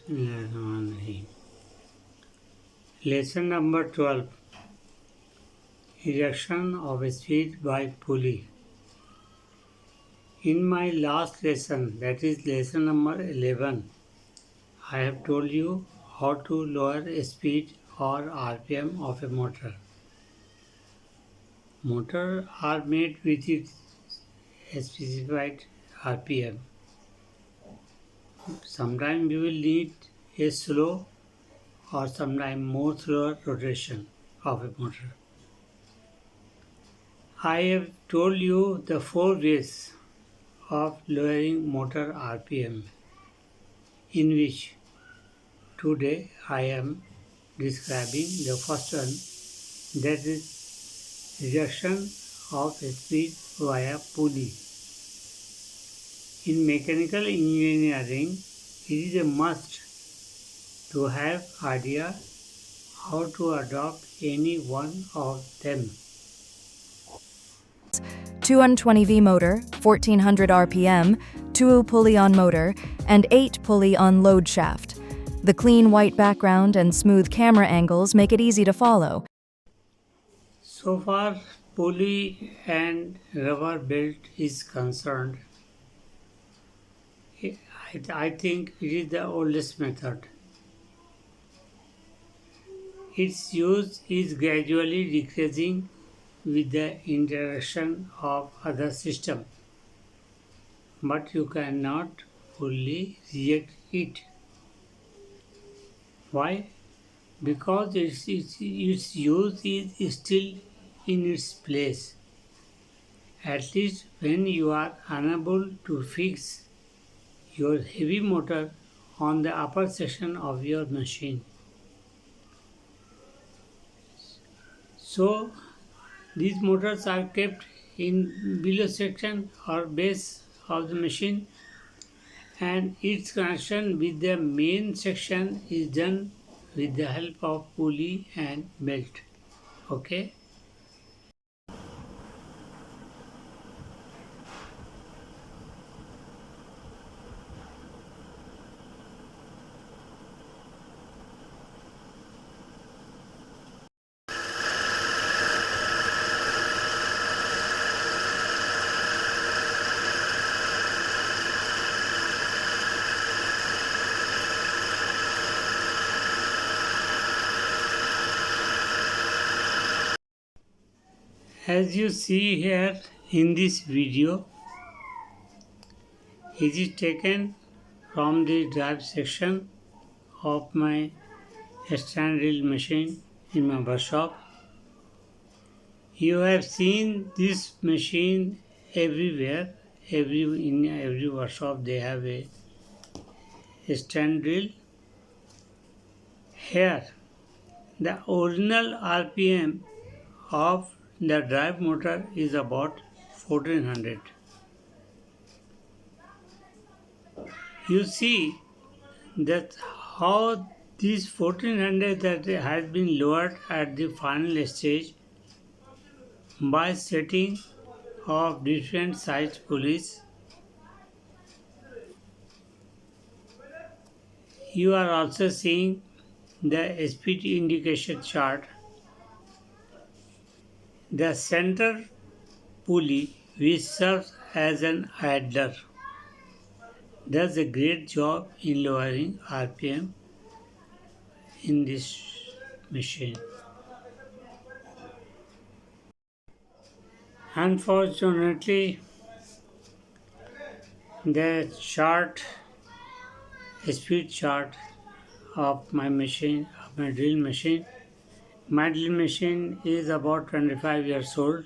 Bismillahirrahmanirrahim. Lesson number 12. Reduction of speed by pulley. In my last lesson, that is lesson number 11, I have told you how to lower speed or RPM of a motor. Motors are made with its specified RPM. Sometimes you will need a slow or sometimes more slower rotation of a motor. I have told you the 4 ways of lowering motor RPM, in which today I am describing the first one, that is reduction of speed via pulley. In mechanical engineering, it is a must to have idea how to adopt any one of them. 220V motor, 1400 RPM, 2 pulley on motor, and 8 pulley on load shaft. The clean white background and smooth camera angles make it easy to follow. So far, pulley and rubber belt is concerned, I think it is the oldest method. Its use is gradually decreasing with the introduction of other systems, but you cannot fully reject it. Why? Because its use is still in its place, at least when you are unable to fix your heavy motor on the upper section of your machine. So these motors are kept in below section or base of the machine, and its connection with the main section is done with the help of pulley and belt. Okay. As you see here in this video, it is taken from the drive section of my stand drill machine in my workshop. You have seen this machine everywhere. In every workshop they have a stand drill. Here, the original RPM of the drive motor is about 1400. You see that how this 1400 that has been lowered at the final stage by setting of different size pulleys. You are also seeing the speed indication chart. The center pulley, which serves as an idler, does a great job in lowering RPM in this machine. Unfortunately, the speed chart of my machine, of my drill machine, my drill machine is about 25 years old,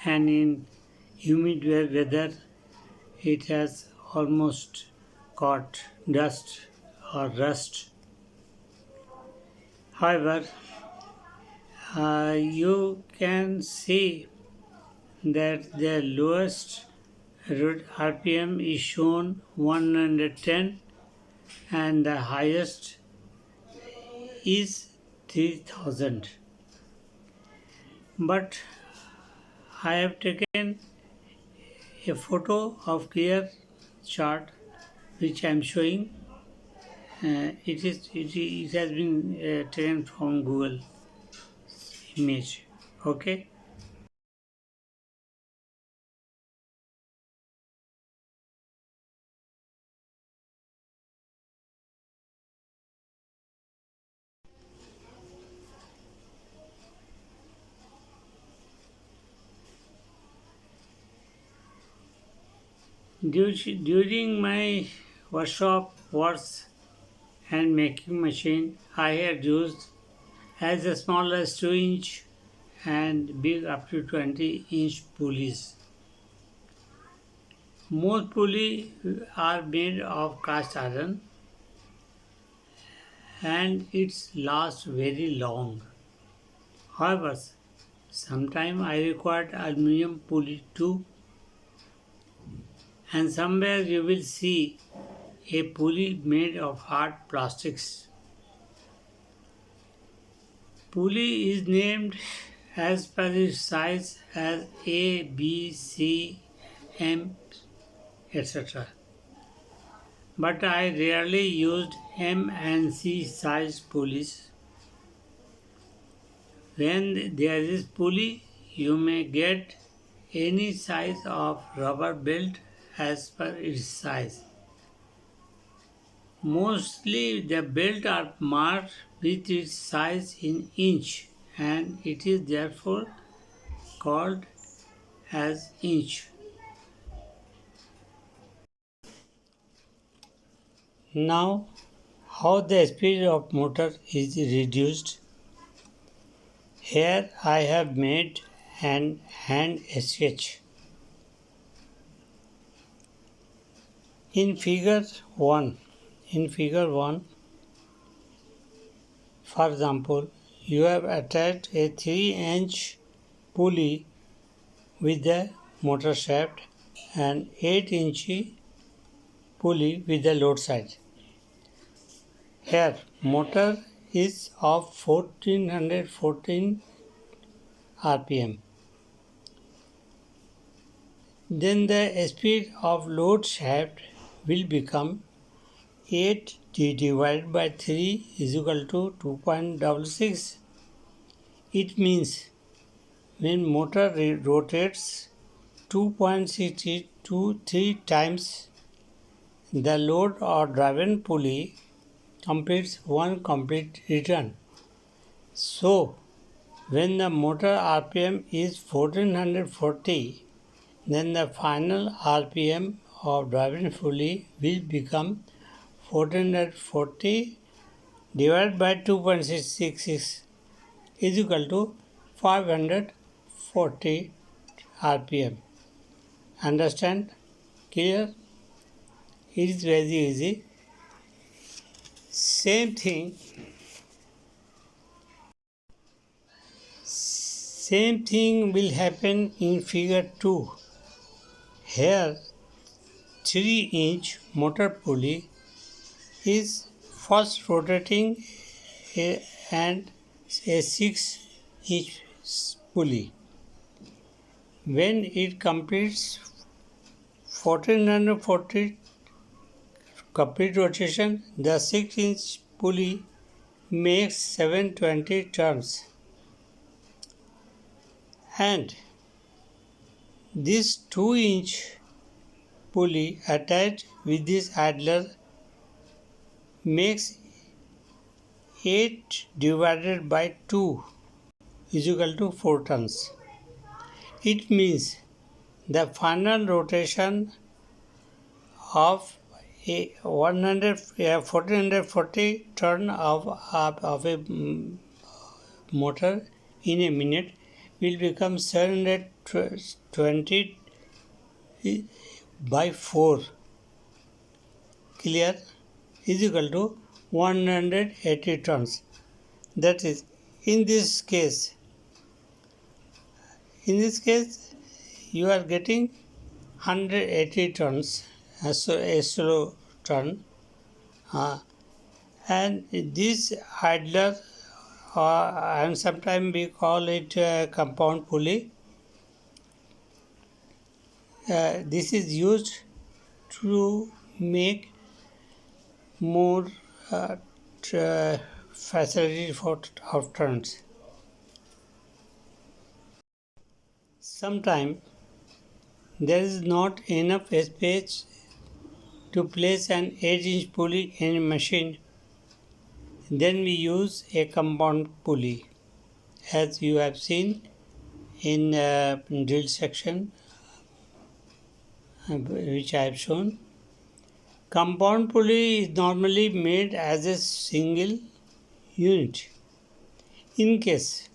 and in humid weather it has almost caught dust or rust. However, you can see that the lowest RPM is shown 110 and the highest is 3000. But I have taken a photo of clear chart which I am showing. it has been taken from Google image. Okay. During my workshop works and making machine, I had used as small as 2 inch and big up to 20-inch pulleys. Most pulleys are made of cast iron and it lasts very long. However, sometimes I required aluminum pulley too, and somewhere you will see a pulley made of hard plastics. Pulley is named as per its size as A, B, C, M, etc. But I rarely used M and C size pulleys. When there is pulley, you may get any size of rubber belt as per its size. Mostly the belt are marked with its size in inch and it is therefore called as inch. Now, how the speed of motor is reduced? Here I have made an hand sketch. In figure 1, for example, you have attached a 3-inch pulley with the motor shaft and 8-inch pulley with the load side. Here, motor is of 1414 rpm. Then the speed of load shaft will become 8 divided by 3 is equal to 2.66. It means when motor rotates 2.623 times, the load or driven pulley completes one complete return. So, when the motor RPM is 1440, then the final RPM of driving pulley will become 1440 divided by 2.666 is equal to 540 RPM. Understand? Clear? It is very easy. Same thing will happen in figure 2. Here 3-inch motor pulley is first rotating and a 6-inch pulley. When it completes 1440 complete rotation, the 6-inch pulley makes 720 turns. And this 2-inch pulley attached with this idler makes 8 divided by 2 is equal to 4 turns. It means the final rotation of a 1440 turn of a motor in a minute will become 720 by 4 clear is equal to 180 turns. That is, in this case you are getting 180 turns as a slow turn, and this idler and sometimes we call it compound pulley. This is used to make more uh, facility for of turns. Sometimes there is not enough space to place an 8-inch pulley in a machine. Then we use a compound pulley, as you have seen in drill section which I have shown. Compound pulley is normally made as a single unit. In case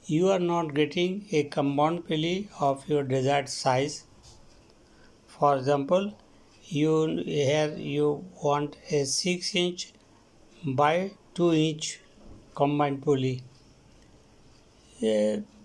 you are not getting a compound pulley of your desired size, for example, you want a 6-inch by 2-inch combined pulley.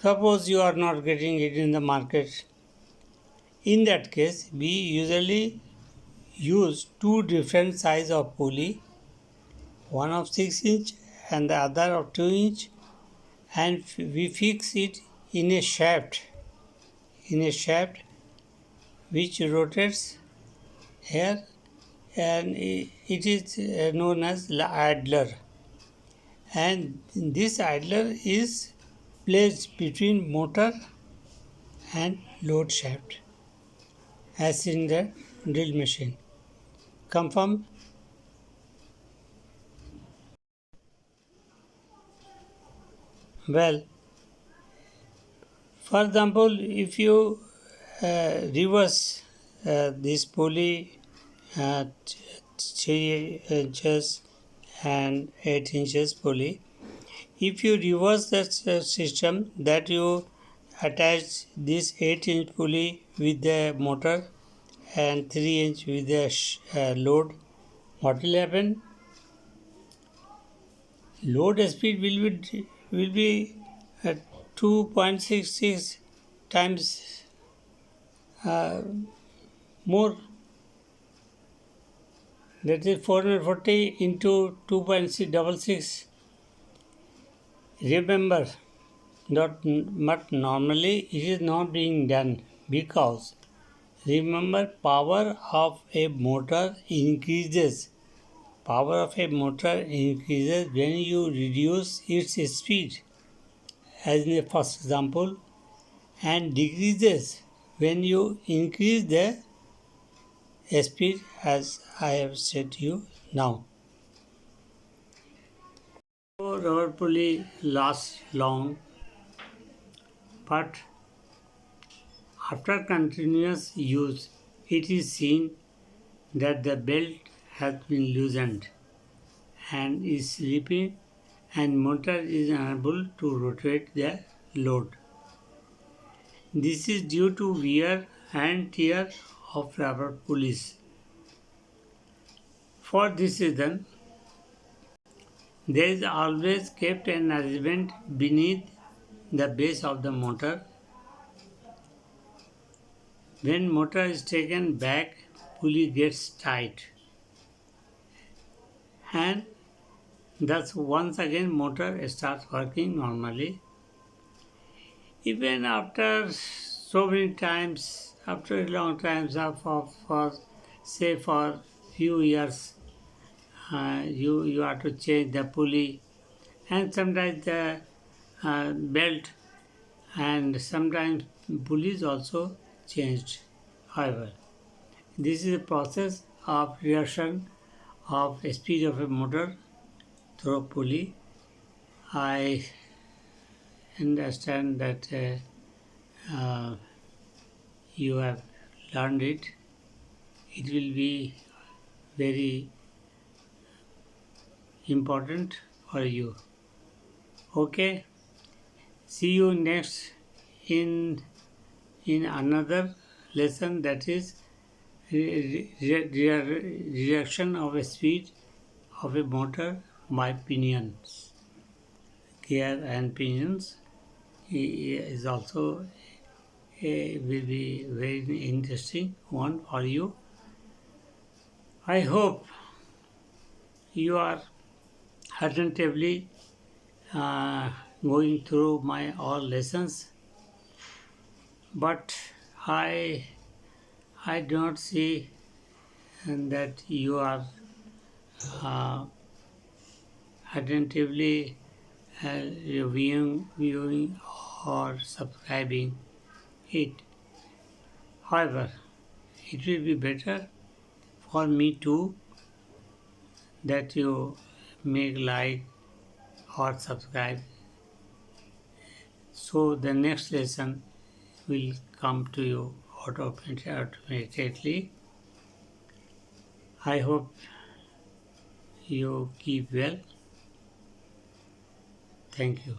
Suppose you are not getting it in the market. In that case, we usually use two different size of pulley, one of 6-inch and the other of 2-inch, and we fix it in a shaft which rotates here, and it is known as idler, and this idler is placed between motor and load shaft as in the drill machine. Confirm? Well, for example, if you reverse this pulley 3 inches and 8 inches pulley, if you reverse that system, that you attach this 8-inch pulley with the motor and 3-inch with the load, what will happen? Load speed will be 2.66 times more. That is 440 into 2.66. Remember that, but normally it is not being done because remember, power of a motor increases. Power of a motor increases when you reduce its speed, as in the first example, and decreases when you increase the speed, as I have said to you now. So rubber pulley lasts long, but after continuous use, it is seen that the belt has been loosened and is slipping, and motor is unable to rotate the load. This is due to wear and tear of rubber pulleys. For this reason, there is always kept an arrangement beneath the base of the motor. When motor is taken back, pulley gets tight, and thus once again motor starts working normally. Even after so many times, after a long time, for few years, you have to change the pulley, and sometimes the belt, and sometimes pulleys also changed. However, this is a process of reduction of speed of a motor through pulley. I understand that you have learned it. It will be very important for you. Okay, see you next in another lesson, that is reduction of a speed of a motor by pinions. Gear and pinions is also will be very interesting one for you. I hope you are attentively going through my all lessons, but I do not see that you are attentively viewing or subscribing it. However, it will be better for me too that you make like or subscribe, so the next lesson will come to you automatically. I hope you keep well. Thank you.